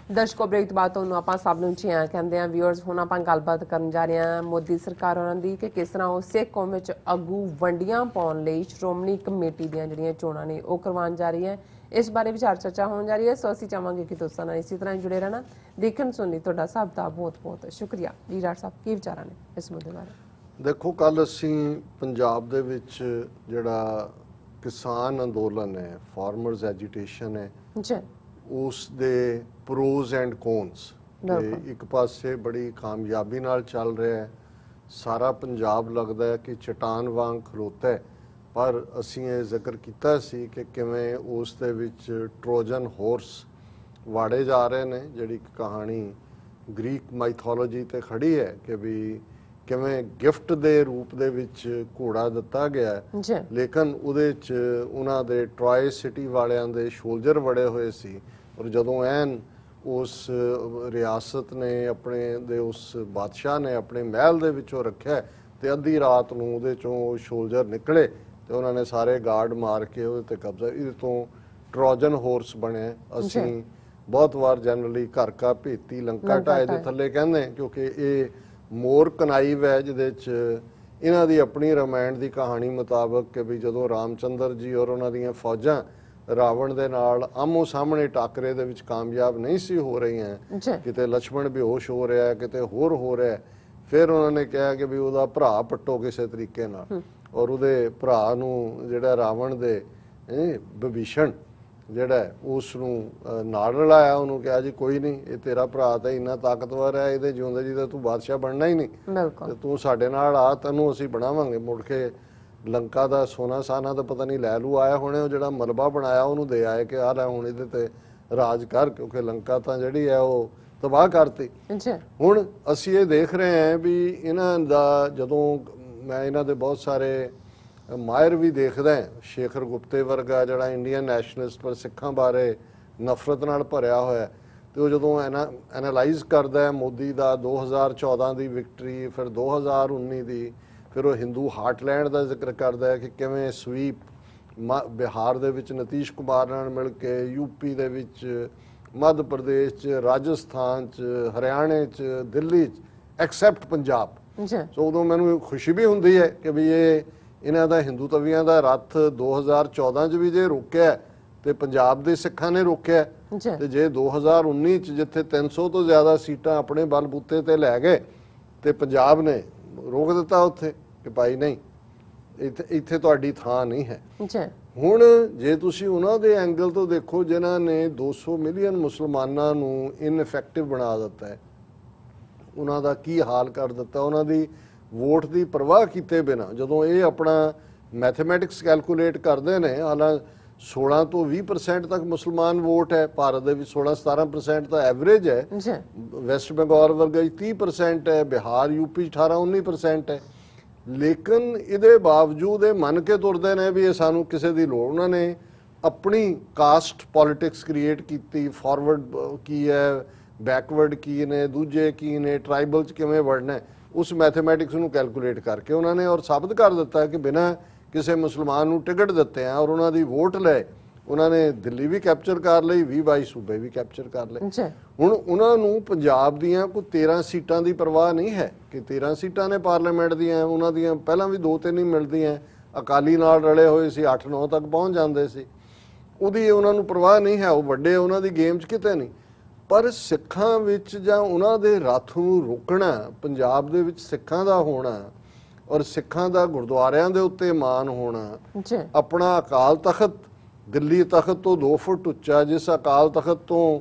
दर्शकों ब्रेक तो बाद ਤੁਹਾਨੂੰ ਆਪਾਂ ਸਭ ਨੂੰ ਜੀ ਕਹਿੰਦੇ ਆ ਵਿਊਅਰਸ ਹੁਣ ਆਪਾਂ ਗੱਲਬਾਤ ਕਰਨ ਜਾ ਰਹੇ ਹਾਂ ਮੋਦੀ ਸਰਕਾਰ ਉਹਨਾਂ ਦੀ ਕਿ ਕਿਸ ਤਰ੍ਹਾਂ ਉਹ ਸਿੱਖ ਕੌਮ ਵਿੱਚ ਆਗੂ ਵੰਡੀਆਂ ਪਾਉਣ ਲਈ ਸ਼੍ਰੋਮਣੀ ਕਮੇਟੀ ਦੀਆਂ ਜਿਹੜੀਆਂ ਚੋਣਾਂ ਨੇ ਉਹ ਕਰਵਾਉਣ ਜਾ ਰਹੀ ਹੈ। ਇਸ ਬਾਰੇ ਵਿਚਾਰ ਚਰਚਾ ਹੋਣ ਜਾ ਰਹੀ ਹੈ। ਸੋ ਅਸੀਂ ਚਾਹਾਂਗੇ ਕਿ ਦੋਸਤਾਂ ਨਾਲ ਇਸੇ ਤਰ੍ਹਾਂ ਜੁੜੇ ਰਹਿਣਾ। ਦੇਖਣ ਸੁਣਨ ਲਈ ਤੁਹਾਡਾ ਸਭ ਦਾ ਬਹੁਤ ਬਹੁਤ ਸ਼ੁਕਰੀਆ। ਜੀ ਡਾਕਟਰ ਸਾਹਿਬ ਕੀ ਵਿਚਾਰਾਂ ਨੇ ਇਸ ਮੁੱਦੇ ਬਾਰੇ? ਦੇਖੋ ਕੱਲ ਅਸੀਂ ਪੰਜਾਬ ਦੇ ਵਿੱਚ ਜਿਹੜਾ ਕਿਸਾਨ ਅੰਦੋਲਨ ਹੈ ਫਾਰਮਰਸ ਐਜੀਟੇਸ਼ਨ ਹੈ ਜੀ ਉਸ ਦੇ ਪ੍ਰੋਜ਼ ਐਂਡ ਕੋਨਸ ਇੱਕ ਪਾਸੇ ਬੜੀ ਕਾਮਯਾਬੀ ਨਾਲ ਚੱਲ ਰਿਹਾ ਹੈ। ਸਾਰਾ ਪੰਜਾਬ ਲੱਗਦਾ ਹੈ ਕਿ ਚਟਾਨ ਵਾਂਗ ਖਲੋਤਾ ਹੈ। ਪਰ ਅਸੀਂ ਇਹ ਜ਼ਿਕਰ ਕੀਤਾ ਸੀ ਕਿ ਕਿਵੇਂ ਉਸ ਦੇ ਵਿੱਚ ਟਰੋਜਨ ਹਾਰਸ ਵਾੜੇ ਜਾ ਰਹੇ ਨੇ। ਜਿਹੜੀ ਇੱਕ ਕਹਾਣੀ ਗ੍ਰੀਕ ਮਾਈਥੋਲੋਜੀ ਤੇ ਖੜੀ ਹੈ ਕਿ ਵੀ ਕਿਵੇਂ ਗਿਫਟ ਦੇ ਰੂਪ ਦੇ ਵਿੱਚ ਘੋੜਾ ਦਿੱਤਾ ਗਿਆ ਲੇਕਿਨ ਉਹਦੇ 'ਚ ਉਹਨਾਂ ਦੇ ਟਰਾਈ ਸਿਟੀ ਵਾਲਿਆਂ ਦੇ ਸ਼ੋਲਜਰ ਵੜੇ ਹੋਏ ਸੀ। ਔਰ ਜਦੋਂ ਐਨ ਉਸ ਰਿਆਸਤ ਨੇ ਆਪਣੇ ਦੇ ਉਸ ਬਾਦਸ਼ਾਹ ਨੇ ਆਪਣੇ ਮਹਿਲ ਦੇ ਵਿੱਚੋਂ ਰੱਖਿਆ ਤੇ ਅੱਧੀ ਰਾਤ ਨੂੰ ਉਹਦੇ ਚੋਂ ਸ਼ੋਲਜਰ ਨਿਕਲੇ ਤੇ ਉਹਨਾਂ ਨੇ ਸਾਰੇ ਗਾਰਡ ਮਾਰ ਕੇ ਉਹਦੇ ਤੇ ਕਬਜ਼ਾ। ਇਹਦੇ ਤੋਂ ਟਰੋਜਨ ਹਾਰਸ ਬਣਿਆ। ਅਸੀਂ ਬਹੁਤ ਵਾਰ ਜਨਰਲੀ ਘਰ ਕਾ ਭੇਤੀ ਲੰਕਾ ਢਾਏ ਦੇ ਥੱਲੇ ਕਹਿੰਦੇ ਕਿਉਂਕਿ ਇਹ ਮੋਰ ਕਨਾਈਵ ਹੈ ਜਿਹਦੇ 'ਚ ਇਹਨਾਂ ਦੀ ਆਪਣੀ ਰਾਮਾਇਣ ਦੀ ਕਹਾਣੀ ਮੁਤਾਬਕ ਕਿ ਵੀ ਜਦੋਂ ਰਾਮਚੰਦਰ ਜੀ ਔਰ ਉਹਨਾਂ ਦੀਆਂ ਫੌਜਾਂ ਰਾਵਣ ਦੇ ਨਾਲ ਆਮੋ ਸਾਹਮਣੇ ਟਾਕਰੇ ਦੇ ਵਿੱਚ ਕਾਮਯਾਬ ਨਹੀਂ ਸੀ ਹੋ ਰਹੀਆਂ, ਕਿਤੇ ਲక్ష్మణ ਬੇਹੋਸ਼ ਹੋ ਰਿਹਾ ਕਿਤੇ ਹੋਰ ਹੋ ਰਿਹਾ, ਫਿਰ ਉਹਨਾਂ ਨੇ ਕਿਹਾ ਕਿ ਵੀ ਉਹਦਾ ਭਰਾ ਪੱਟੋ ਕਿਸੇ ਤਰੀਕੇ ਨਾਲ। ਔਰ ਉਹਦੇ ਭਰਾ ਨੂੰ ਜਿਹੜਾ ਰਾਵਣ ਦੇ ਵਿਭੀਸ਼ਣ ਜਿਹੜਾ ਉਸ ਨੂੰ ਨਾਲ ਰਲਾਇਆ। ਉਹਨੂੰ ਕਿਹਾ ਜੀ ਕੋਈ ਨਹੀਂ ਇਹ ਤੇਰਾ ਭਰਾ ਤਾਂ ਇੰਨਾ ਤਾਕਤਵਰ ਹੈ ਇਹਦੇ ਜਿਉਂਦੇ ਜੀ ਤਾਂ ਤੂੰ ਬਾਦਸ਼ਾਹ ਬਣਨਾ ਹੀ ਨਹੀਂ ਤੇ ਤੂੰ ਸਾਡੇ ਨਾਲ ਆ ਤੈਨੂੰ ਅਸੀਂ ਬਣਾਵਾਂਗੇ। ਮੁੜ ਕੇ ਲੰਕਾ ਦਾ ਸੋਨਾ ਸਾਨਾ ਤਾਂ ਪਤਾ ਨਹੀਂ ਲੈ ਲੂ ਆਇਆ ਹੋਣੇ। ਉਹ ਜਿਹੜਾ ਮਲਬਾ ਬਣਾਇਆ ਉਹਨੂੰ ਦੇ ਆਏ ਕਿ ਆ ਲੈ ਹੁਣ ਇਹਦੇ ਤੇ ਰਾਜ ਕਰ ਕਿਉਂਕਿ ਲੰਕਾ ਤਾਂ ਜਿਹੜੀ ਹੈ ਉਹ ਤਬਾਹ ਕਰਤੀ। ਹੁਣ ਅਸੀਂ ਇਹ ਦੇਖ ਰਹੇ ਹਾਂ ਵੀ ਇਹਨਾਂ ਦਾ ਜਦੋਂ ਮੈਂ ਇਹਨਾਂ ਦੇ ਬਹੁਤ ਸਾਰੇ ਮਾਹਿਰ ਵੀ ਦੇਖਦਾ ਸ਼ੇਖਰ ਗੁਪਤੇ ਵਰਗਾ ਜਿਹੜਾ ਇੰਡੀਅਨ ਨੈਸ਼ਨਲਿਸਟ ਪਰ ਸਿੱਖਾਂ ਬਾਰੇ ਨਫ਼ਰਤ ਨਾਲ ਭਰਿਆ ਹੋਇਆ ਤੇ ਉਹ ਜਦੋਂ ਐਨਾਲਾਈਜ਼ ਕਰਦਾ ਹੈ ਮੋਦੀ ਦਾ 2014 ਦੀ ਵਿਕਟਰੀ ਫਿਰ 2019 ਦੀ ਫਿਰ ਉਹ ਹਿੰਦੂ ਹਾਰਟਲੈਂਡ ਦਾ ਜ਼ਿਕਰ ਕਰਦਾ ਹੈ ਕਿ ਕਿਵੇਂ ਸਵੀਪ ਬਿਹਾਰ ਦੇ ਵਿੱਚ ਨਤੀਸ਼ ਕੁਮਾਰ ਨਾਲ ਮਿਲ ਕੇ ਯੂਪੀ ਦੇ ਵਿੱਚ ਮੱਧ ਪ੍ਰਦੇਸ਼ 'ਚ ਰਾਜਸਥਾਨ 'ਚ ਹਰਿਆਣੇ 'ਚ ਦਿੱਲੀ 'ਚ ਐਕਸੈਪਟ ਪੰਜਾਬ। ਸੋ ਉਦੋਂ ਮੈਨੂੰ ਖੁਸ਼ੀ ਵੀ ਹੁੰਦੀ ਹੈ ਕਿ ਵੀ ਇਹ ਇਹਨਾਂ ਦਾ ਹਿੰਦੂ ਤਵੀਆਂ ਦਾ ਰੱਥ 2014 'ਚ ਵੀ ਜੇ ਰੋਕਿਆ ਤੇ ਪੰਜਾਬ ਦੇ ਸਿੱਖਾਂ ਨੇ ਰੋਕਿਆ ਤੇ ਜੇ 2019 'ਚ ਜਿੱਥੇ 300 ਤੋਂ ਜ਼ਿਆਦਾ ਸੀਟਾਂ ਆਪਣੇ ਬਲਬੂਤੇ ਤੇ ਲੈ ਗਏ ਤੇ ਪੰਜਾਬ ਨੇ ਰੋਕ ਦਿੱਤਾ ਉੱਥੇ ਕਿ ਭਾਈ ਨਹੀਂ ਇੱਥੇ ਤੁਹਾਡੀ ਥਾਂ ਨਹੀਂ ਹੈ। ਹੁਣ ਜੇ ਤੁਸੀਂ ਉਹਨਾਂ ਦੇ ਐਂਗਲ ਤੋਂ ਦੇਖੋ ਜਿਨ੍ਹਾਂ ਨੇ 200 ਮਿਲੀਅਨ ਮੁਸਲਮਾਨਾਂ ਨੂੰ ਇਨਇਫੈਕਟਿਵ ਬਣਾ ਦਿੱਤਾ ਹੈ, ਉਹਨਾਂ ਦਾ ਕੀ ਹਾਲ ਕਰ ਦਿੱਤਾ। ਉਹਨਾਂ ਦੀ ਵੋਟ ਦੀ ਪਰਵਾਹ ਕੀਤੇ ਬਿਨਾ ਜਦੋਂ ਇਹ ਆਪਣਾ ਮੈਥਮੈਟਿਕਸ ਕੈਲਕੂਲੇਟ ਕਰਦੇ ਨੇ, ਹਾਲਾਂਕਿ 16 ਤੋਂ 20% ਤੱਕ ਮੁਸਲਮਾਨ ਵੋਟ ਹੈ ਭਾਰਤ ਦੇ ਵਿੱਚ, 16-17% ਤਾਂ ਐਵਰੇਜ ਹੈ। ਵੈਸਟ ਬੰਗਾਲ ਵਰਗਾ 30% ਹੈ, ਬਿਹਾਰ ਯੂਪੀ 18-19% ਹੈ। ਲੇਕਿਨ ਇਹਦੇ ਬਾਵਜੂਦ ਇਹ ਮੰਨ ਕੇ ਤੁਰਦੇ ਨੇ ਵੀ ਇਹ ਸਾਨੂੰ ਕਿਸੇ ਦੀ ਲੋੜ। ਉਹਨਾਂ ਨੇ ਆਪਣੀ ਕਾਸਟ ਪੋਲਿਟਿਕਸ ਕ੍ਰੀਏਟ ਕੀਤੀ। ਫਾਰਵਰਡ ਕੀ ਹੈ, ਬੈਕਵਰਡ ਕੀ ਨੇ, ਦੂਜੇ ਕੀ ਨੇ, ਟਰਾਈਬਲ 'ਚ ਕਿਵੇਂ ਵੜਨਾ, ਉਸ ਮੈਥਮੈਟਿਕਸ ਨੂੰ ਕੈਲਕੂਲੇਟ ਕਰਕੇ ਉਹਨਾਂ ਨੇ ਔਰ ਸਾਬਤ ਕਰ ਦਿੱਤਾ ਕਿ ਬਿਨਾਂ ਕਿਸੇ ਮੁਸਲਮਾਨ ਨੂੰ ਟਿਕਟ ਦਿੱਤੇ ਆ ਔਰ ਉਹਨਾਂ ਦੀ ਵੋਟ ਲੈ ਉਹਨਾਂ ਨੇ ਦਿੱਲੀ ਵੀ ਕੈਪਚਰ ਕਰ ਲਈ, 20-22 ਸੂਬੇ ਵੀ ਕੈਪਚਰ ਕਰ ਲਏ। ਹੁਣ ਉਹਨਾਂ ਨੂੰ ਪੰਜਾਬ ਦੀਆਂ ਕੋਈ 13 ਸੀਟਾਂ ਦੀ ਪਰਵਾਹ ਨਹੀਂ ਹੈ ਕਿ 13 ਸੀਟਾਂ ਨੇ ਪਾਰਲੀਮੈਂਟ ਦੀਆਂ, ਉਹਨਾਂ ਦੀਆਂ ਪਹਿਲਾਂ ਵੀ 2-3 ਹੀ ਮਿਲਦੀਆਂ। ਅਕਾਲੀ ਨਾਲ ਰਲੇ ਹੋਏ ਸੀ, 8-9 ਤੱਕ ਪਹੁੰਚ ਜਾਂਦੇ ਸੀ। ਉਹਦੀ ਉਹਨਾਂ ਨੂੰ ਪਰਵਾਹ ਨਹੀਂ ਹੈ, ਉਹ ਵੱਡੇ ਉਹਨਾਂ ਦੀ ਗੇਮ 'ਚ ਕਿਤੇ ਨਹੀਂ। ਪਰ ਸਿੱਖਾਂ ਵਿੱਚ ਜਾਂ ਉਹਨਾਂ ਦੇ ਰੱਥ ਨੂੰ ਰੋਕਣਾ, ਪੰਜਾਬ ਦੇ ਵਿੱਚ ਸਿੱਖਾਂ ਦਾ ਹੋਣਾ ਔਰ ਸਿੱਖਾਂ ਦਾ ਗੁਰਦੁਆਰਿਆਂ ਦੇ ਉੱਤੇ ਮਾਣ ਹੋਣਾ, ਆਪਣਾ ਅਕਾਲ ਤਖਤ ਦਿੱਲੀ ਤਖਤ ਤੋਂ 2 ਫੁੱਟ ਉੱਚਾ, ਜਿਸ ਅਕਾਲ ਤਖਤ ਤੋਂ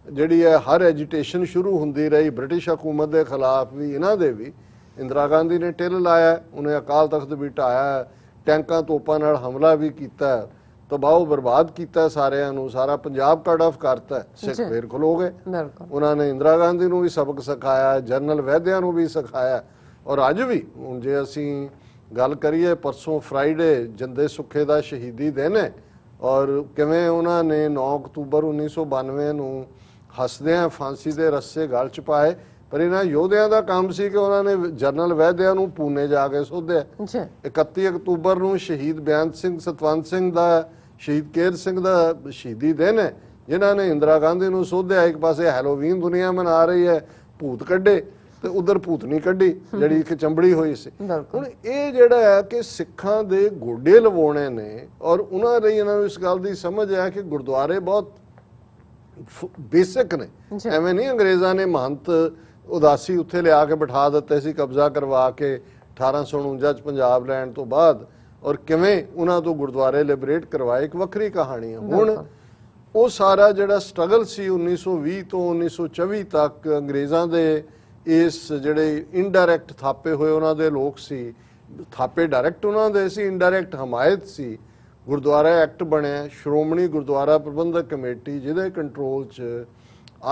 ਜਿਹੜੀ ਹੈ ਹਰ ਐਜੀਟੇਸ਼ਨ ਸ਼ੁਰੂ ਹੁੰਦੀ ਰਹੀ ਬ੍ਰਿਟਿਸ਼ ਹਕੂਮਤ ਦੇ ਖਿਲਾਫ ਵੀ, ਇਹਨਾਂ ਦੇ ਵੀ ਇੰਦਰਾ ਗਾਂਧੀ ਨੇ ਟਿੱਲ ਲਾਇਆ, ਉਹਨੇ ਅਕਾਲ ਤਖਤ ਵੀ ਢਾਇਆ, ਟੈਂਕਾਂ ਤੋਪਾਂ ਨਾਲ ਹਮਲਾ ਵੀ ਕੀਤਾ, ਤਬਾਹ ਬਰਬਾਦ ਕੀਤਾ ਸਾਰਿਆਂ ਨੂੰ, ਸਾਰਾ ਪੰਜਾਬ ਕੱਟ ਆਫ ਕਰਤਾ। ਸਿੱਖ ਫੇਰ ਖਲੋ ਗਏ। ਉਹਨਾਂ ਨੇ ਇੰਦਰਾ ਗਾਂਧੀ ਨੂੰ ਵੀ ਸਬਕ ਸਿਖਾਇਆ, ਜਨਰਲ ਵੈਦਿਆ ਨੂੰ ਵੀ ਸਿਖਾਇਆ। ਔਰ ਅੱਜ ਵੀ ਹੁਣ ਜੇ ਅਸੀਂ ਗੱਲ ਕਰੀਏ, ਪਰਸੋਂ ਫਰਾਈਡੇ ਜਿੰਦੇ ਸੁੱਖੇ ਦਾ ਸ਼ਹੀਦੀ ਦਿਨ ਹੈ ਔਰ ਕਿਵੇਂ ਉਹਨਾਂ ਨੇ 9 ਅਕਤੂਬਰ 1992 ਨੂੰ ਹੱਸਦਿਆਂ ਫਾਂਸੀ ਦੇ ਰੱਸੇ ਗਲ 'ਚ ਪਾਏ। ਪਰ ਇਹਨਾਂ ਯੋਧਿਆਂ ਦਾ ਕੰਮ ਸੀ ਕਿ ਉਹਨਾਂ ਨੇ ਜਨਰਲ ਵੈਦਿਆ ਨੂੰ ਪੂਨੇ ਜਾ ਕੇ ਸੋਧਿਆ। 31 ਅਕਤੂਬਰ ਨੂੰ ਸ਼ਹੀਦ ਬੇਅੰਤ ਸਿੰਘ ਸਤਵੰਤ ਸਿੰਘ ਦਾ, ਸ਼ਹੀਦ ਕੇਰ ਸਿੰਘ ਦਾ ਸ਼ਹੀਦੀ ਦਿਨ ਹੈ। ਜਿਨ੍ਹਾਂ ਨੇ ਇੰਦਰਾ ਗਾਂਧੀ ਨੂੰ ਸੋਧਿਆ। ਇੱਕ ਪਾਸੇ ਹੈਲੋਵੀਨ ਦੁਨੀਆ ਮਨਾ ਰਹੀ ਹੈ, ਭੂਤ ਕੱਢੇ, ਤੇ ਉਧਰ ਭੂਤਨੀ ਕੱਢੀ ਜਿਹੜੀ ਇੱਕ ਚੰਬੜੀ ਹੋਈ ਸੀ। ਹੁਣ ਇਹ ਜਿਹੜਾ ਹੈ ਕਿ ਸਿੱਖਾਂ ਦੇ ਗੋਡੇ ਲਵਾਉਣੇ ਨੇ, ਔਰ ਉਹਨਾਂ ਲਈ ਇਹਨਾਂ ਨੂੰ ਇਸ ਗੱਲ ਦੀ ਸਮਝ ਹੈ ਕਿ ਗੁਰਦੁਆਰੇ ਬਹੁਤ ਬੇਸਿਕ ਨੇ। ਐਵੇਂ ਨਹੀਂ ਅੰਗਰੇਜ਼ਾਂ ਨੇ ਮਹੰਤ ਉਦਾਸੀ ਉੱਥੇ ਲਿਆ ਕੇ ਬਿਠਾ ਦਿੱਤੇ ਸੀ ਕਬਜ਼ਾ ਕਰਵਾ ਕੇ 1849 ਚ ਪੰਜਾਬ ਲੈਣ ਤੋਂ ਬਾਅਦ, ਔਰ ਕਿਵੇਂ ਉਹਨਾਂ ਤੋਂ ਗੁਰਦੁਆਰੇ ਲਿਬਰੇਟ ਕਰਵਾਏ, ਇੱਕ ਵੱਖਰੀ ਕਹਾਣੀ ਹੈ। ਹੁਣ ਉਹ ਸਾਰਾ ਜਿਹੜਾ ਸਟਰਗਲ ਸੀ 1920 ਤੋਂ 1924 ਤੱਕ ਅੰਗਰੇਜ਼ਾਂ ਦੇ ਇਸ ਜਿਹੜੇ ਇਨਡਾਇਰੈਕਟ ਥਾਪੇ ਹੋਏ ਉਹਨਾਂ ਦੇ ਲੋਕ ਸੀ, ਥਾਪੇ ਡਾਇਰੈਕਟ ਉਹਨਾਂ ਦੇ ਸੀ, ਇਨਡਾਇਰੈਕਟ ਹਮਾਇਤ ਸੀ। ਗੁਰਦੁਆਰਾ ਐਕਟ ਬਣਿਆ, ਸ਼੍ਰੋਮਣੀ ਗੁਰਦੁਆਰਾ ਪ੍ਰਬੰਧਕ ਕਮੇਟੀ, ਜਿਹਦੇ ਕੰਟਰੋਲ 'ਚ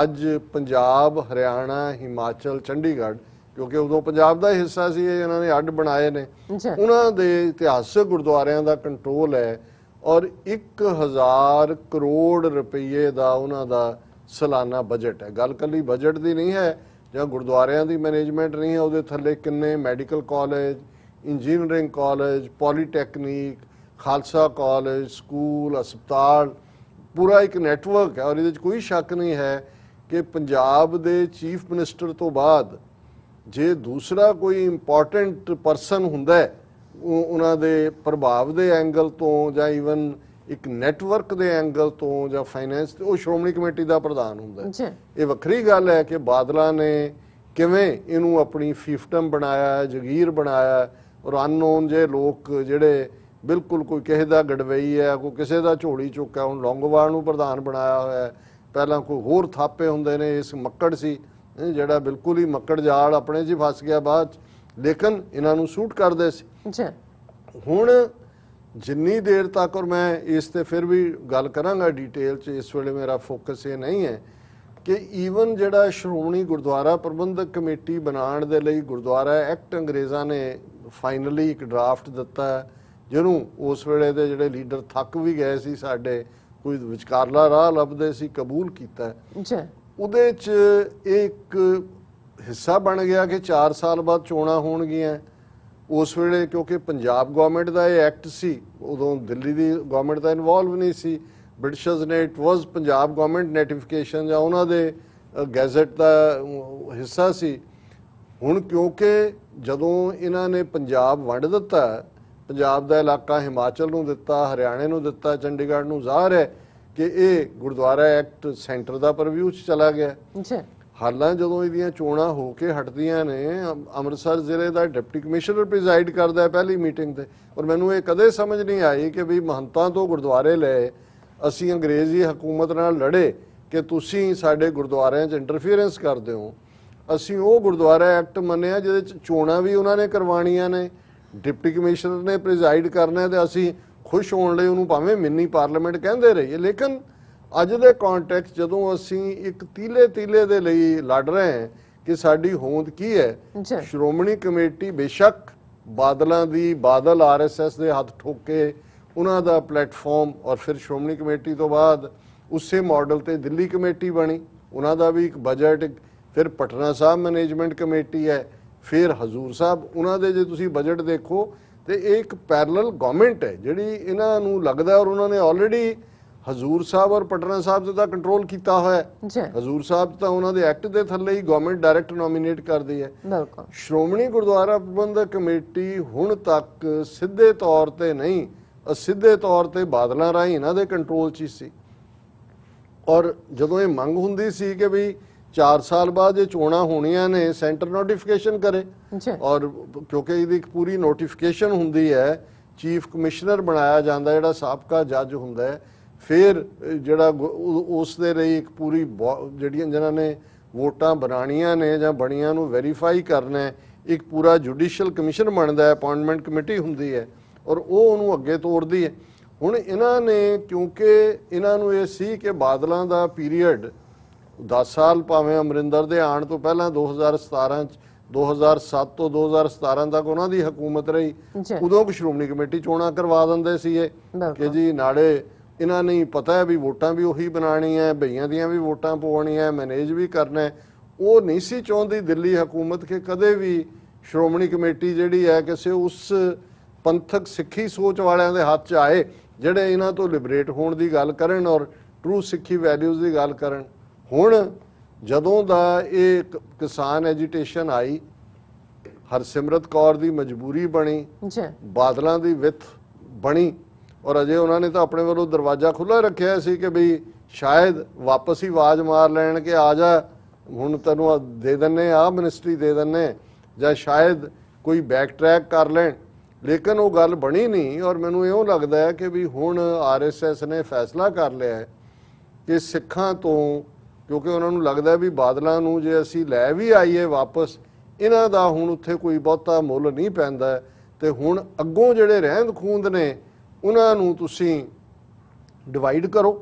ਅੱਜ ਪੰਜਾਬ, ਹਰਿਆਣਾ, ਹਿਮਾਚਲ, ਚੰਡੀਗੜ੍ਹ, ਕਿਉਂਕਿ ਉਦੋਂ ਪੰਜਾਬ ਦਾ ਹਿੱਸਾ ਸੀ, ਇਹਨਾਂ ਨੇ ਅੱਡ ਬਣਾਏ ਨੇ, ਉਹਨਾਂ ਦੇ ਇਤਿਹਾਸਕ ਗੁਰਦੁਆਰਿਆਂ ਦਾ ਕੰਟਰੋਲ ਹੈ। ਔਰ 1000 ਕਰੋੜ ਰੁਪਏ ਦਾ ਉਹਨਾਂ ਦਾ ਸਾਲਾਨਾ ਬਜਟ ਹੈ। ਗੱਲ ਕੱਲੀ ਬਜਟ ਦੀ ਨਹੀਂ ਹੈ ਜਾਂ ਗੁਰਦੁਆਰਿਆਂ ਦੀ ਮੈਨੇਜਮੈਂਟ ਨਹੀਂ ਹੈ, ਉਹਦੇ ਥੱਲੇ ਕਿੰਨੇ medical college, engineering college, polytechnic, Khalsa college, school, ਹਸਪਤਾਲ, ਪੂਰਾ ਇੱਕ ਨੈਟਵਰਕ ਹੈ। ਔਰ ਇਹਦੇ 'ਚ ਕੋਈ ਸ਼ੱਕ ਨਹੀਂ ਹੈ ਕਿ ਪੰਜਾਬ ਦੇ ਚੀਫ ਮਿਨਿਸਟਰ ਤੋਂ ਬਾਅਦ ਜੇ ਦੂਸਰਾ ਕੋਈ ਇੰਪੋਰਟੈਂਟ ਪਰਸਨ ਹੁੰਦਾ ਹੈ ਉਹਨਾਂ ਦੇ ਪ੍ਰਭਾਵ ਦੇ ਐਂਗਲ ਤੋਂ ਜਾਂ ਈਵਨ ਇੱਕ ਨੈਟਵਰਕ ਦੇ ਐਂਗਲ ਤੋਂ ਜਾਂ ਫਾਈਨੈਂਸ, ਉਹ ਸ਼੍ਰੋਮਣੀ ਕਮੇਟੀ ਦਾ ਪ੍ਰਧਾਨ ਹੁੰਦਾ ਹੈ। ਇਹ ਵੱਖਰੀ ਗੱਲ ਹੈ ਕਿ ਬਾਦਲਾਂ ਨੇ ਕਿਵੇਂ ਇਹਨੂੰ ਆਪਣੀ ਫੀਫਟਮ ਬਣਾਇਆ, ਜਗੀਰ ਬਣਾਇਆ, ਔਰ ਅਨਨੋਨ ਜੇ ਲੋਕ ਜਿਹੜੇ ਬਿਲਕੁਲ ਕੋਈ ਕਿਸੇ ਦਾ ਗੜਵਈ ਹੈ, ਕੋਈ ਕਿਸੇ ਦਾ ਝੋਲੀ ਚੁੱਕਾ, ਹੁਣ ਲੌਂਗੋਵਾਲ ਨੂੰ ਪ੍ਰਧਾਨ ਬਣਾਇਆ ਹੋਇਆ। ਪਹਿਲਾਂ ਕੋਈ ਹੋਰ ਥਾਪੇ ਹੁੰਦੇ ਨੇ, ਇਸ ਮੱਕੜ ਸੀ ਜਿਹੜਾ ਬਿਲਕੁਲ ਹੀ ਮੱਕੜ ਜਾਲ ਆਪਣੇ 'ਚ ਹੀ ਫਸ ਗਿਆ ਬਾਅਦ 'ਚ, ਲੇਕਿਨ ਇਹਨਾਂ ਨੂੰ ਸੂਟ ਕਰਦੇ ਸੀ। ਹੁਣ ਜਿੰਨੀ ਦੇਰ ਤੱਕ, ਔਰ ਮੈਂ ਇਸ ਤੇ ਫਿਰ ਵੀ ਗੱਲ ਕਰਾਂਗਾ ਡਿਟੇਲ 'ਚ, ਇਸ ਵੇਲੇ ਮੇਰਾ ਫੋਕਸ ਇਹ ਨਹੀਂ ਹੈ ਕਿ ਈਵਨ ਜਿਹੜਾ ਸ਼੍ਰੋਮਣੀ ਗੁਰਦੁਆਰਾ ਪ੍ਰਬੰਧਕ ਕਮੇਟੀ ਬਣਾਉਣ ਦੇ ਲਈ ਗੁਰਦੁਆਰਾ ਐਕਟ ਅੰਗਰੇਜ਼ਾਂ ਨੇ ਫਾਈਨਲੀ ਇੱਕ ਡਰਾਫਟ ਦਿੱਤਾ, ਜਿਹਨੂੰ ਉਸ ਵੇਲੇ ਦੇ ਜਿਹੜੇ ਲੀਡਰ ਥੱਕ ਵੀ ਗਏ ਸੀ ਸਾਡੇ, ਕੋਈ ਵਿਚਕਾਰਲਾ ਰਾਹ ਲੱਭਦੇ ਸੀ, ਕਬੂਲ ਕੀਤਾ। ਉਹਦੇ 'ਚ ਇੱਕ ਹਿੱਸਾ ਬਣ ਗਿਆ ਕਿ 4 ਸਾਲ ਬਾਅਦ ਚੋਣਾਂ ਹੋਣਗੀਆਂ। ਉਸ ਵੇਲੇ ਕਿਉਂਕਿ ਪੰਜਾਬ ਗਵਰਨਮੈਂਟ ਦਾ ਇਹ ਐਕਟ ਸੀ, ਉਦੋਂ ਦਿੱਲੀ ਦੀ ਗਵਰਨਮੈਂਟ ਦਾ ਇਨਵੋਲਵ ਨਹੀਂ ਸੀ, ਬ੍ਰਿਟਿਸ਼ਰਸ ਨੇ, it was Punjab government notification ਜਾਂ ਉਹਨਾਂ ਦੇ ਗੈਜ਼ਟ ਦਾ ਹਿੱਸਾ ਸੀ। ਹੁਣ ਕਿਉਂਕਿ ਜਦੋਂ ਇਹਨਾਂ ਨੇ ਪੰਜਾਬ ਵੰਡ ਦਿੱਤਾ, ਪੰਜਾਬ ਦਾ ਇਲਾਕਾ ਹਿਮਾਚਲ ਨੂੰ ਦਿੱਤਾ, ਹਰਿਆਣੇ ਨੂੰ ਦਿੱਤਾ, ਚੰਡੀਗੜ੍ਹ ਨੂੰ, ਜ਼ਾਹਰ ਹੈ ਕਿ ਇਹ ਗੁਰਦੁਆਰਾ ਐਕਟ ਸੈਂਟਰ ਦਾ ਪਰਵਿਊ 'ਚ ਚਲਾ ਗਿਆ। ਹਾਲਾਂ ਜਦੋਂ ਇਹਦੀਆਂ ਚੋਣਾਂ ਹੋ ਕੇ ਹਟਦੀਆਂ ਨੇ, ਅੰਮ੍ਰਿਤਸਰ ਜ਼ਿਲ੍ਹੇ ਦਾ ਡਿਪਟੀ ਕਮਿਸ਼ਨਰ ਪ੍ਰੀਜ਼ਾਈਡ ਕਰਦਾ ਹੈ ਪਹਿਲੀ ਮੀਟਿੰਗ ਤੇ, ਔਰ ਮੈਨੂੰ ਇਹ ਕਦੇ ਸਮਝ ਨਹੀਂ ਆਈ ਕਿ ਵੀ ਮਹੰਤਾਂ ਤੋਂ ਗੁਰਦੁਆਰੇ ਲਏ, ਅਸੀਂ ਅੰਗਰੇਜ਼ੀ ਹਕੂਮਤ ਨਾਲ ਲੜੇ ਕਿ ਤੁਸੀਂ ਸਾਡੇ ਗੁਰਦੁਆਰਿਆਂ 'ਚ ਇੰਟਰਫੀਅਰੈਂਸ ਕਰਦੇ ਹੋ। ਅਸੀਂ ਉਹ ਗੁਰਦੁਆਰਾ ਐਕਟ ਮੰਨਿਆ ਜਿਹਦੇ 'ਚ ਚੋਣਾਂ ਵੀ ਉਹਨਾਂ ਨੇ ਕਰਵਾਉਣੀਆਂ ਨੇ, ਡਿਪਟੀ ਕਮਿਸ਼ਨਰ ਨੇ ਪ੍ਰੀਜ਼ਾਈਡ ਕਰਨਾ, ਤੇ ਅਸੀਂ ਖੁਸ਼ ਹੋਣ ਲਈ ਉਹਨੂੰ ਭਾਵੇਂ ਮਿੰਨੀ ਪਾਰਲੀਮੈਂਟ ਕਹਿੰਦੇ ਰਹੀਏ। ਲੇਕਿਨ ਅੱਜ ਦੇ ਕੰਟੈਕਸਟ ਜਦੋਂ ਅਸੀਂ ਇੱਕ ਤੀਲੇ ਦੇ ਲਈ ਲੜ ਰਹੇ ਹਾਂ ਕਿ ਸਾਡੀ ਹੋਂਦ ਕੀ ਹੈ, ਸ਼੍ਰੋਮਣੀ ਕਮੇਟੀ ਬੇਸ਼ੱਕ ਬਾਦਲਾਂ ਦੀ, ਬਾਦਲ RSS ਦੇ ਹੱਥ ਠੋਕੇ ਉਹਨਾਂ ਦਾ ਪਲੇਟਫਾਰਮ, ਔਰ ਫਿਰ ਸ਼੍ਰੋਮਣੀ ਕਮੇਟੀ ਤੋਂ ਬਾਅਦ ਉਸੇ ਮਾਡਲ ਤੇ ਦਿੱਲੀ ਕਮੇਟੀ ਬਣੀ, ਉਹਨਾਂ ਦਾ ਵੀ ਇੱਕ ਬਜਟ, ਫਿਰ ਪਟਨਾ ਸਾਹਿਬ ਮੈਨੇਜਮੈਂਟ ਕਮੇਟੀ ਹੈ, ਫਿਰ ਹਜ਼ੂਰ ਸਾਹਿਬ, ਉਹਨਾਂ ਦੇ ਜੇ ਤੁਸੀਂ ਬਜਟ ਦੇਖੋ ਤੇ ਇਹ ਇੱਕ ਪੈਰਲਲ ਗਵਰਨਮੈਂਟ ਹੈ ਜਿਹੜੀ ਇਹਨਾਂ ਨੂੰ ਲੱਗਦਾ, ਔਰ ਉਹਨਾਂ ਨੇ ਆਲਰੇਡੀ ਹਜ਼ੂਰ ਸਾਹਿਬ ਔਰ ਪਟਨਾ ਸਾਹਿਬ ਤੇ ਤਾਂ ਕੰਟਰੋਲ ਕੀਤਾ ਹੋਇਆ। ਹਜ਼ੂਰ ਸਾਹਿਬ ਤਾਂ ਉਹਨਾਂ ਦੇ ਐਕਟ ਦੇ ਥੱਲੇ ਹੀ ਗਵਰਨਮੈਂਟ ਡਾਇਰੈਕਟ ਨੋਮੀਨੇਟ ਕਰਦੀ ਹੈ। ਸ਼੍ਰੋਮਣੀ ਗੁਰਦੁਆਰਾ ਪ੍ਰਬੰਧਕ ਕਮੇਟੀ ਹੁਣ ਤੱਕ ਸਿੱਧੇ ਤੌਰ ਤੇ ਨਹੀਂ, ਅਸਿੱਧੇ ਤੌਰ ਤੇ ਬਾਦਲਾਂ ਰਾਹੀਂ ਇਹਨਾਂ ਦੇ ਕੰਟਰੋਲ 'ਚ ਹੀ ਸੀ। ਔਰ ਜਦੋਂ ਇਹ ਮੰਗ ਹੁੰਦੀ ਸੀ ਕਿ ਵੀ 4 ਸਾਲ ਬਾਅਦ ਇਹ ਚੋਣਾਂ ਹੋਣੀਆਂ ਨੇ, ਸੈਂਟਰ ਨੋਟੀਫਿਕੇਸ਼ਨ ਕਰੇ, ਔਰ ਕਿਉਂਕਿ ਇਹਦੀ ਇੱਕ ਪੂਰੀ ਨੋਟੀਫਿਕੇਸ਼ਨ ਹੁੰਦੀ ਹੈ, ਚੀਫ ਕਮਿਸ਼ਨਰ ਬਣਾਇਆ ਜਾਂਦਾ ਜਿਹੜਾ ਸਾਬਕਾ ਜੱਜ ਹੁੰਦਾ ਹੈ, ਫਿਰ ਜਿਹੜਾ ਉਸ ਦੇ ਲਈ ਇੱਕ ਪੂਰੀ ਜਿਹੜੀਆਂ ਜਿਨ੍ਹਾਂ ਨੇ ਵੋਟਾਂ ਬਣਾਉਣੀਆਂ ਨੇ ਜਾਂ ਬਣੀਆਂ ਨੂੰ ਵੈਰੀਫਾਈ ਕਰਨਾ, ਇੱਕ ਪੂਰਾ ਜੁਡੀਸ਼ੀਅਲ ਕਮਿਸ਼ਨ ਬਣਦਾ ਹੈ, ਅਪਾਇੰਟਮੈਂਟ ਕਮੇਟੀ ਹੁੰਦੀ ਹੈ, ਔਰ ਉਹ ਉਹਨੂੰ ਅੱਗੇ ਤੋਰਦੀ ਹੈ। ਹੁਣ ਇਹਨਾਂ ਨੇ, ਕਿਉਂਕਿ ਇਹਨਾਂ ਨੂੰ ਇਹ ਸੀ ਕਿ ਬਾਦਲਾਂ ਦਾ ਪੀਰੀਅਡ 10 ਸਾਲ, ਭਾਵੇਂ ਅਮਰਿੰਦਰ ਦੇ ਆਉਣ ਤੋਂ ਪਹਿਲਾਂ 2017 ਚ, 2007 ਤੋਂ 2017 ਤੱਕ ਉਹਨਾਂ ਦੀ ਹਕੂਮਤ ਰਹੀ, ਉਦੋਂ ਕਿ ਸ਼੍ਰੋਮਣੀ ਕਮੇਟੀ ਚੋਣਾਂ ਕਰਵਾ ਦਿੰਦੇ ਸੀ ਇਹ ਕਿ ਜੀ ਨਾਲੇ ਇਹਨਾਂ ਨੂੰ ਪਤਾ ਹੈ ਵੀ ਵੋਟਾਂ ਵੀ ਉਹੀ ਬਣਾਉਣੀਆਂ, ਭਈਆਂ ਦੀਆਂ ਵੀ ਵੋਟਾਂ ਪਵਾਉਣੀਆਂ, ਮੈਨੇਜ ਵੀ ਕਰਨਾ। ਉਹ ਨਹੀਂ ਸੀ ਚਾਹੁੰਦੀ ਦਿੱਲੀ ਹਕੂਮਤ ਕਿ ਕਦੇ ਵੀ ਸ਼੍ਰੋਮਣੀ ਕਮੇਟੀ ਜਿਹੜੀ ਹੈ ਕਿਸੇ ਉਸ ਪੰਥਕ ਸਿੱਖੀ ਸੋਚ ਵਾਲਿਆਂ ਦੇ ਹੱਥ 'ਚ ਆਏ ਜਿਹੜੇ ਇਹਨਾਂ ਤੋਂ ਲਿਬਰੇਟ ਹੋਣ ਦੀ ਗੱਲ ਕਰਨ ਔਰ ਟਰੂ ਸਿੱਖੀ ਵੈਲਿਊਜ਼ ਦੀ ਗੱਲ ਕਰਨ। ਹੁਣ ਜਦੋਂ ਦਾ ਇਹ ਕਿਸਾਨ ਐਜੀਟੇਸ਼ਨ ਆਈ, ਹਰਸਿਮਰਤ ਕੌਰ ਦੀ ਮਜਬੂਰੀ ਬਣੀ, ਬਾਦਲਾਂ ਦੀ ਵਿੱਥ ਬਣੀ, ਔਰ ਅਜੇ ਉਹਨਾਂ ਨੇ ਤਾਂ ਆਪਣੇ ਵੱਲੋਂ ਦਰਵਾਜ਼ਾ ਖੁੱਲ੍ਹਾ ਰੱਖਿਆ ਸੀ ਕਿ ਬਈ ਸ਼ਾਇਦ ਵਾਪਸ ਹੀ ਆਵਾਜ਼ ਮਾਰ ਲੈਣ ਕਿ ਆ ਜਾ ਹੁਣ ਤੈਨੂੰ ਦੇ ਦਿੰਨੇ ਆ ਮਿਨਿਸਟਰੀ ਦੇ ਦਿੰਨੇ, ਜਾਂ ਸ਼ਾਇਦ ਕੋਈ ਬੈਕ ਟਰੈਕ ਕਰ ਲੈਣ, ਲੇਕਿਨ ਉਹ ਗੱਲ ਬਣੀ ਨਹੀਂ। ਔਰ ਮੈਨੂੰ ਇਉਂ ਲੱਗਦਾ ਹੈ ਕਿ ਵੀ ਹੁਣ RSS ਨੇ ਫੈਸਲਾ ਕਰ ਲਿਆ ਹੈ ਕਿ ਸਿੱਖਾਂ ਤੋਂ, ਕਿਉਂਕਿ ਉਹਨਾਂ ਨੂੰ ਲੱਗਦਾ ਵੀ ਬਾਦਲਾਂ ਨੂੰ ਜੇ ਅਸੀਂ ਲੈ ਵੀ ਆਈਏ ਵਾਪਸ, ਇਹਨਾਂ ਦਾ ਹੁਣ ਉੱਥੇ ਕੋਈ ਬਹੁਤਾ ਮੁੱਲ ਨਹੀਂ ਪੈਂਦਾ, ਤੇ ਹੁਣ ਅੱਗੋਂ ਜਿਹੜੇ ਰਹਿੰਦ ਖੂੰਦ ਨੇ ਉਹਨਾਂ ਨੂੰ ਤੁਸੀਂ ਡਿਵਾਈਡ ਕਰੋ।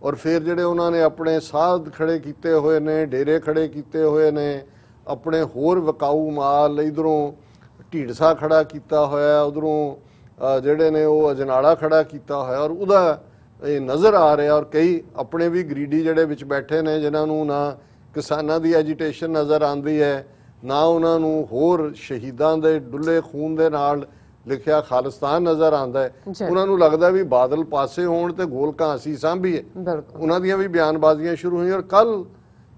ਔਰ ਫਿਰ ਜਿਹੜੇ ਉਹਨਾਂ ਨੇ ਆਪਣੇ ਸਾਧ ਖੜੇ ਕੀਤੇ ਹੋਏ ਨੇ, ਡੇਰੇ ਖੜੇ ਕੀਤੇ ਹੋਏ ਨੇ, ਆਪਣੇ ਹੋਰ ਵਿਕਾਊ ਮਾਲ ਇਧਰੋਂ ਢੀਡਸਾ ਖੜਾ ਕੀਤਾ ਹੋਇਆ, ਉਧਰੋਂ ਜਿਹੜੇ ਨੇ ਉਹ ਅਜਨਾਲਾ ਖੜਾ ਕੀਤਾ ਹੋਇਆ, ਔਰ ਉਹਦਾ ਇਹ ਨਜ਼ਰ ਆ ਰਿਹਾ। ਔਰ ਕਈ ਆਪਣੇ ਵੀ ਗਰੀਡੀ ਜਿਹੜੇ ਵਿੱਚ ਬੈਠੇ ਨੇ, ਜਿਨ੍ਹਾਂ ਨੂੰ ਨਾ ਕਿਸਾਨਾਂ ਦੀ ਐਜੀਟੇਸ਼ਨ ਨਜ਼ਰ ਆਉਂਦੀ ਹੈ, ਨਾ ਉਹਨਾਂ ਨੂੰ ਹੋਰ ਸ਼ਹੀਦਾਂ ਦੇ ਡੁੱਲੇ ਖੂਨ ਦੇ ਨਾਲ ਲਿਖਿਆ ਖਾਲਿਸਤਾਨ ਨਜ਼ਰ ਆਉਂਦਾ ਹੈ। ਉਹਨਾਂ ਨੂੰ ਲੱਗਦਾ ਵੀ ਬਾਦਲ ਪਾਸੇ ਹੋਣ ਤੇ ਗੋਲਕਾਂ ਅਸੀਂ ਸਾਂਭੀਏ। ਉਹਨਾਂ ਦੀਆਂ ਵੀ ਬਿਆਨਬਾਜ਼ੀਆਂ ਸ਼ੁਰੂ ਹੋਈਆਂ, ਔਰ ਕੱਲ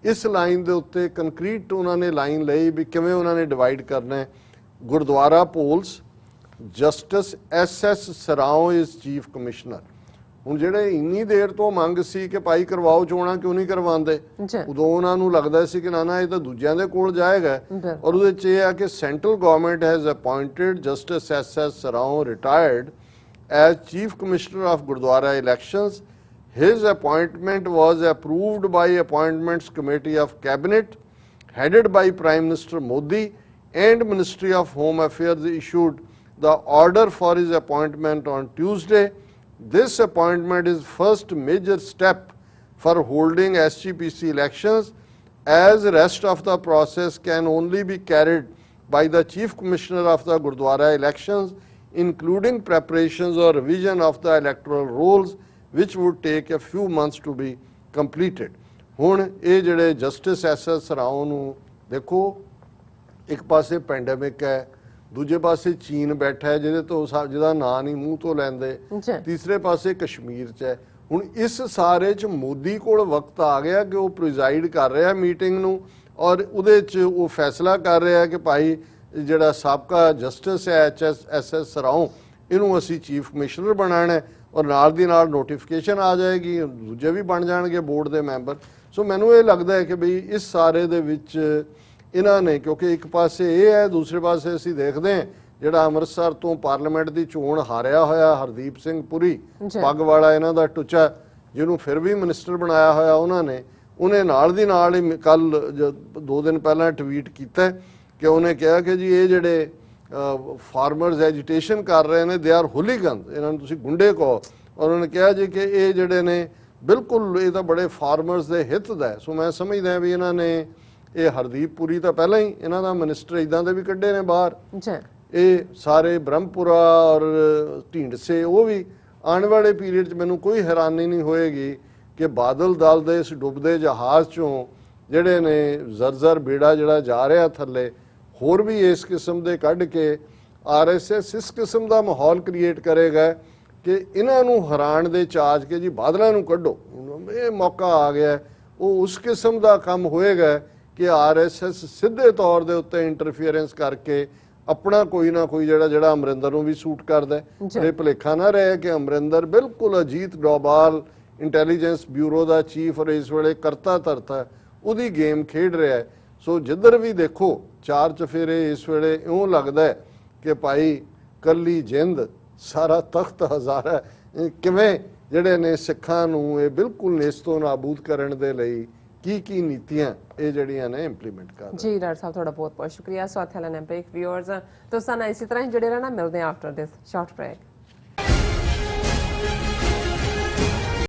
ਇਸ ਲਾਈਨ ਦੇ ਉੱਤੇ ਕੰਕਰੀਟ ਉਹਨਾਂ ਨੇ ਲਾਈਨ ਲਈ ਵੀ ਕਿਵੇਂ ਉਹਨਾਂ ਨੇ ਡਿਵਾਈਡ ਕਰਨਾ ਹੈ। Gurdwara polls, justice SS Sarao is chief commissioner. ਹੁਣ ਜਿਹੜੇ ਇੰਨੀ ਦੇਰ ਤੋਂ ਮੰਗ ਸੀ ਕਿ ਭਾਈ ਕਰਵਾਓ ਚੋਣਾਂ, ਕਿਉਂ ਨਹੀਂ ਕਰਵਾਉਂਦੇ, ਉਦੋਂ ਉਹਨਾਂ ਨੂੰ ਲੱਗਦਾ ਸੀ ਕਿ ਨਾ ਇਹ ਤਾਂ ਦੂਜਿਆਂ ਦੇ ਕੋਲ ਜਾਏਗਾ। ਔਰ ਉਹਦੇ 'ਚ ਇਹ ਆ ਕਿ central government has appointed justice SS Sarao retired as chief commissioner of gurdwara elections. His appointment was approved by Appointments Committee of Cabinet headed by Prime Minister Modi, and Ministry of Home Affairs issued the order for his appointment on Tuesday. This appointment is first major step for holding SGPC elections, as rest of the process can only be carried by the Chief Commissioner of the Gurdwara elections, including preparations or revision of the electoral rolls, which would take a few months to be completed. ਹੁਣ ਇਹ ਜਿਹੜੇ justice SS Sarao ਨੂੰ ਦੇਖੋ, ਇੱਕ ਪਾਸੇ pandemic ਹੈ, ਦੂਜੇ ਪਾਸੇ ਚੀਨ ਬੈਠਾ ਹੈ ਜਿਹਦਾ ਨਾਂ ਨਹੀਂ ਮੂੰਹ ਤੋਂ ਲੈਂਦੇ, ਤੀਸਰੇ ਪਾਸੇ ਕਸ਼ਮੀਰ 'ਚ ਹੈ। ਹੁਣ ਇਸ ਸਾਰੇ 'ਚ ਮੋਦੀ ਕੋਲ ਵਕਤ ਆ ਗਿਆ ਕਿ ਉਹ ਪ੍ਰੀਜ਼ਾਈਡ ਕਰ ਰਿਹਾ ਮੀਟਿੰਗ ਨੂੰ, ਔਰ ਉਹਦੇ 'ਚ ਉਹ ਫੈਸਲਾ ਕਰ ਰਿਹਾ ਕਿ ਭਾਈ ਜਿਹੜਾ ਸਾਬਕਾ ਜਸਟਿਸ ਹੈ SS ਸਰਾਓ, ਇਹਨੂੰ ਅਸੀਂ ਚੀਫ ਕਮਿਸ਼ਨਰ ਬਣਾਉਣਾ ਹੈ, ਔਰ ਨਾਲ ਦੀ ਨਾਲ ਨੋਟੀਫਿਕੇਸ਼ਨ ਆ ਜਾਏਗੀ, ਦੂਜੇ ਵੀ ਬਣ ਜਾਣਗੇ ਬੋਰਡ ਦੇ ਮੈਂਬਰ। ਸੋ ਮੈਨੂੰ ਇਹ ਲੱਗਦਾ ਹੈ ਕਿ ਬਈ ਇਸ ਸਾਰੇ ਦੇ ਵਿੱਚ ਇਹਨਾਂ ਨੇ, ਕਿਉਂਕਿ ਇੱਕ ਪਾਸੇ ਇਹ ਹੈ, ਦੂਸਰੇ ਪਾਸੇ ਅਸੀਂ ਦੇਖਦੇ ਹਾਂ ਜਿਹੜਾ ਅੰਮ੍ਰਿਤਸਰ ਤੋਂ ਪਾਰਲੀਮੈਂਟ ਦੀ ਚੋਣ ਹਾਰਿਆ ਹੋਇਆ ਹਰਦੀਪ ਸਿੰਘ ਪੁਰੀ, ਪੱਗ ਵਾਲਾ ਇਹਨਾਂ ਦਾ ਟੁੱਚਾ, ਜਿਹਨੂੰ ਫਿਰ ਵੀ ਮਿਨਿਸਟਰ ਬਣਾਇਆ ਹੋਇਆ ਉਹਨੇ ਨਾਲ ਦੀ ਨਾਲ ਹੀ ਕੱਲ 2 ਦਿਨ ਪਹਿਲਾਂ ਟਵੀਟ ਕੀਤਾ ਕਿ ਉਹਨੇ ਕਿਹਾ ਕਿ ਜੀ ਇਹ ਜਿਹੜੇ ਫਾਰਮਰਸ ਐਜੀਟੇਸ਼ਨ ਕਰ ਰਹੇ ਨੇ, ਦੇ ਆਰ ਹੁਲੀਗਨਸ, ਇਹਨਾਂ ਨੂੰ ਤੁਸੀਂ ਗੁੰਡੇ ਕਹੋ। ਔਰ ਉਹਨਾਂ ਨੇ ਕਿਹਾ ਜੀ ਕਿ ਇਹ ਜਿਹੜੇ ਨੇ ਬਿਲਕੁਲ ਇਹ ਤਾਂ ਬੜੇ ਫਾਰਮਰਸ ਦੇ ਹਿੱਤ ਦਾ। ਸੋ ਮੈਂ ਸਮਝਦਾ ਵੀ ਇਹਨਾਂ ਨੇ ਇਹ ਹਰਦੀਪ ਪੁਰੀ ਤਾਂ ਪਹਿਲਾਂ ਹੀ ਇਹਨਾਂ ਦਾ ਮਿਨਿਸਟਰ ਇਦਾਂ ਦੇ ਵੀ ਕੱਢੇ ਨੇ ਬਾਹਰ, ਇਹ ਸਾਰੇ ਬ੍ਰਹਮਪੁਰਾ ਔਰ ਢੀਂਡਸੇ, ਉਹ ਵੀ ਆਉਣ ਵਾਲੇ ਪੀਰੀਅਡ 'ਚ ਮੈਨੂੰ ਕੋਈ ਹੈਰਾਨੀ ਨਹੀਂ ਹੋਏਗੀ ਕਿ ਬਾਦਲ ਦਲ ਦੇ ਇਸ ਡੁੱਬਦੇ ਜਹਾਜ਼ 'ਚੋਂ ਜਿਹੜੇ ਨੇ ਜ਼ਰ ਬੇੜਾ ਜਿਹੜਾ ਜਾ ਰਿਹਾ ਥੱਲੇ, ਹੋਰ ਵੀ ਇਸ ਕਿਸਮ ਦੇ ਕੱਢ ਕੇ RSS ਇਸ ਕਿਸਮ ਦਾ ਮਾਹੌਲ ਕ੍ਰੀਏਟ ਕਰੇਗਾ ਕਿ ਇਹਨਾਂ ਨੂੰ ਹੈਰਾਨ ਦੇ ਚਾਜ ਕੇ ਜੀ ਬਾਦਲਾਂ ਨੂੰ ਕੱਢੋ, ਇਹ ਮੌਕਾ ਆ ਗਿਆ। ਉਹ ਉਸ ਕਿਸਮ ਦਾ ਕੰਮ ਹੋਏਗਾ ਕਿ RSS ਸਿੱਧੇ ਤੌਰ ਦੇ ਉੱਤੇ ਇੰਟਰਫੀਅਰੈਂਸ ਕਰਕੇ ਆਪਣਾ ਕੋਈ ਨਾ ਕੋਈ ਜਿਹੜਾ ਅਮਰਿੰਦਰ ਨੂੰ ਵੀ ਸੂਟ ਕਰਦਾ। ਇਹ ਭੁਲੇਖਾ ਨਾ ਰਹੇ ਕਿ ਅਮਰਿੰਦਰ ਬਿਲਕੁਲ ਅਜੀਤ ਡੋਭਾਲ ਇੰਟੈਲੀਜੈਂਸ ਬਿਊਰੋ ਦਾ ਚੀਫ ਔਰ ਇਸ ਵੇਲੇ ਕਰਤਾ ਧਰਤਾ ਉਹਦੀ ਗੇਮ ਖੇਡ ਰਿਹਾ। ਸੋ ਜਿੱਧਰ ਵੀ ਦੇਖੋ ਚਾਰ ਚਫੇਰੇ ਇਸ ਵੇਲੇ ਇਉਂ ਲੱਗਦਾ ਹੈ ਕਿ ਭਾਈ ਕੱਲੀ ਜਿੰਦ ਸਾਰਾ ਤਖਤ ਹਜ਼ਾਰਾ, ਕਿਵੇਂ ਜਿਹੜੇ ਨੇ ਸਿੱਖਾਂ ਨੂੰ ਇਹ ਬਿਲਕੁਲ ਨੇਸਤੋ ਨਾਬੂਦ ਕਰਨ ਦੇ ਲਈ ਕੀ ਨੀਤੀਆਂ ਇਹ ਜਿਹੜੀਆਂ ਨੇ ਇੰਪਲੀਮੈਂਟ ਕਰ ਰਹੇ। ਜੀ ਡਾਕਟਰ ਸਾਹਿਬ ਤੁਹਾਡਾ ਬਹੁਤ ਬਹੁਤ ਸ਼ੁਕਰੀਆ। ਸੋ ਥੈਲਨ ਐਂਪਿਕ ਵਿਊਅਰਸ ਤੁਸੀਂ ਨਾਲ ਇਸੇ ਤਰ੍ਹਾਂ ਹੀ ਜੁੜੇ ਰਹਿਣਾ, ਮਿਲਦੇ ਹਾਂ ਆਫਟਰ ਦਿਸ ਸ਼ਾਰਟ ਬ੍ਰੇਕ।